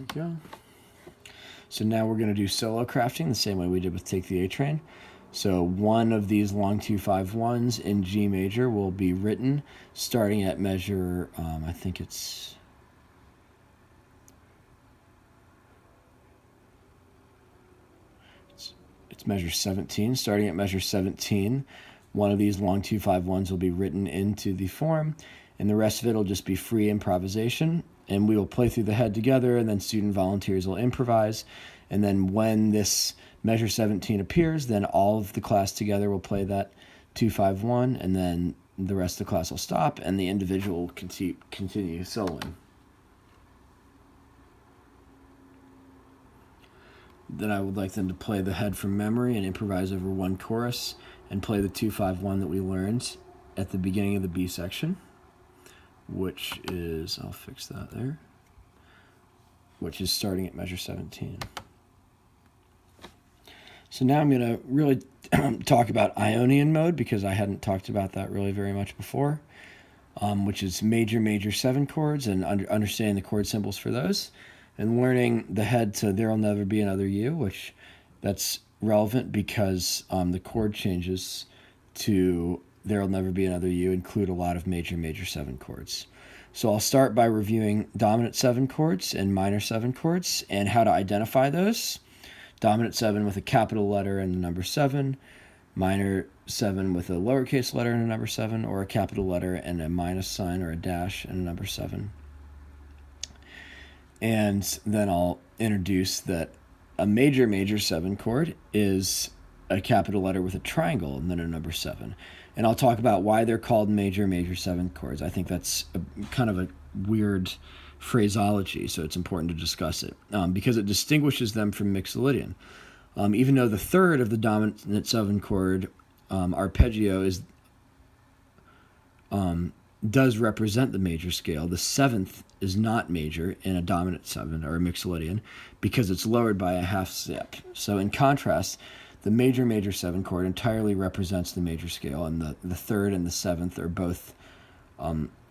we go. So now we're going to do solo crafting the same way we did with Take the A Train. So one of these long 2-5-1s in G major will be written starting at measure, I think it's measure 17. Starting at measure 17, one of these long 2-5-1s will be written into the form, and the rest of it will just be free improvisation. And we will play through the head together, and then student volunteers will improvise. And then when this measure 17 appears, then all of the class together will play that 2-5-1, and then the rest of the class will stop, and the individual will continue soloing. Then I would like them to play the head from memory and improvise over one chorus and play the 2-5-1 that we learned at the beginning of the B section, which is, I'll fix that there, which is starting at measure 17. So now I'm going to really talk about Ionian mode, because I hadn't talked about that really very much before, which is major, major 7 chords, and understanding the chord symbols for those, and learning the head to There'll Never Be Another You, which that's relevant because the chord changes to There'll Never Be Another You include a lot of major, major 7 chords. So I'll start by reviewing dominant 7 chords and minor 7 chords and how to identify those. Dominant 7 with a capital letter and the number 7, minor 7 with a lowercase letter and a number 7, or a capital letter and a minus sign or a dash and a number 7. And then I'll introduce that a major, major 7 chord is a capital letter with a triangle and then a number 7. And I'll talk about why they're called major, major 7 chords. I think that's kind of a weird phraseology, so it's important to discuss it because it distinguishes them from Mixolydian. Even though the third of the dominant 7 chord arpeggio does represent the major scale, the 7th is not major in a dominant 7 or a Mixolydian because it's lowered by a half step. So in contrast, the major, major 7 chord entirely represents the major scale, and the third and the 7th are both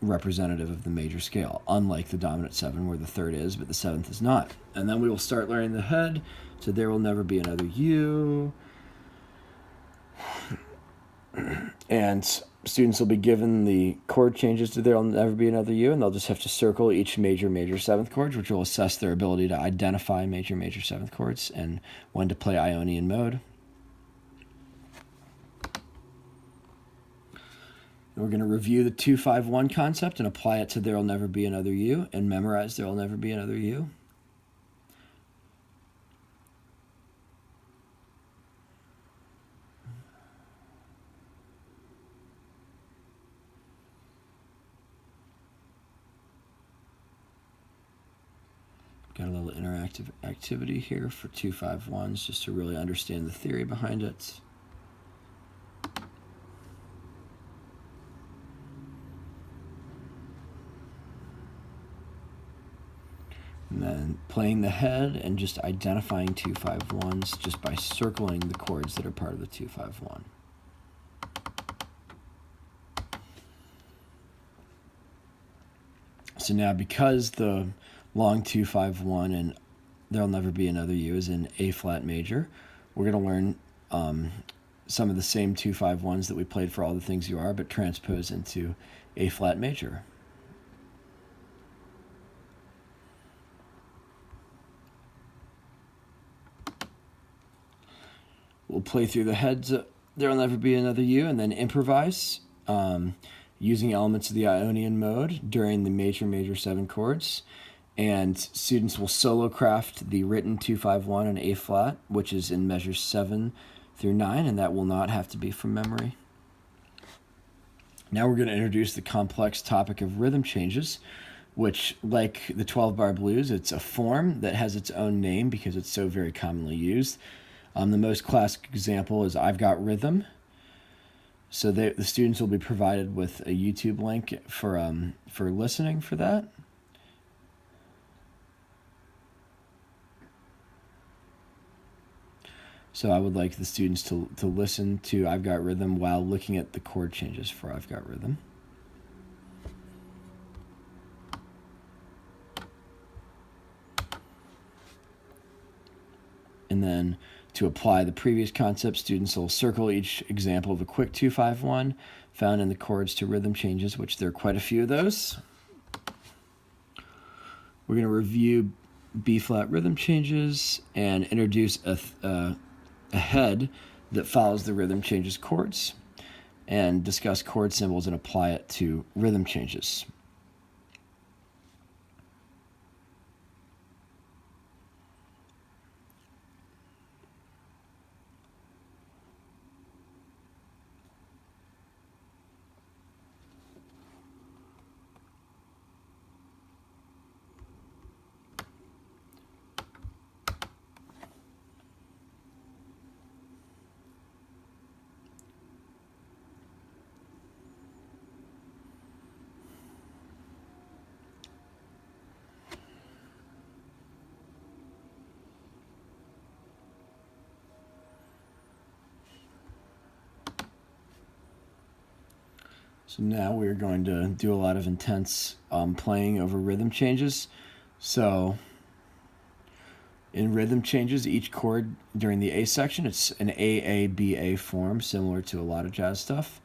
representative of the major scale, unlike the dominant 7 where the third is, but the 7th is not. And then we will start learning the head, so There Will Never Be Another You. And students will be given the chord changes to There'll Never Be Another You, and they'll just have to circle each major, major 7th chords, which will assess their ability to identify major, major 7th chords and when to play Ionian mode. And we're going to review the 2-5-1 concept and apply it to There'll Never Be Another You and memorize There'll Never Be Another You. Got a little interactive activity here for 2-5-1s just to really understand the theory behind it. And then playing the head and just identifying 2-5-1s just by circling the chords that are part of the 2-5-1. So now, because the long 2-5-1 and There'll Never Be Another You is in A flat major, we're going to learn some of the same 2-5-1s that we played for All the Things You Are, but transpose into A flat major. We'll play through the heads There'll Never Be Another You and then improvise using elements of the Ionian mode during the major, major 7 chords. And students will solo craft the written 2-5-1 and A flat, which is in measures 7 through 9, and that will not have to be from memory. Now we're going to introduce the complex topic of rhythm changes, which, like the 12-bar blues, it's a form that has its own name because it's so very commonly used. The most classic example is I've Got Rhythm. So the students will be provided with a YouTube link for listening for that. So I would like the students to listen to I've Got Rhythm while looking at the chord changes for I've Got Rhythm. And then to apply the previous concept, students will circle each example of a quick 2-5-1 found in the chords to rhythm changes, which there are quite a few of those. We're going to review B-flat rhythm changes and introduce a head that follows the rhythm changes chords, and discuss chord symbols and apply it to rhythm changes. So now we're going to do a lot of intense playing over rhythm changes. So in rhythm changes, each chord during the A section, it's an A-A-B-A form, similar to a lot of jazz stuff.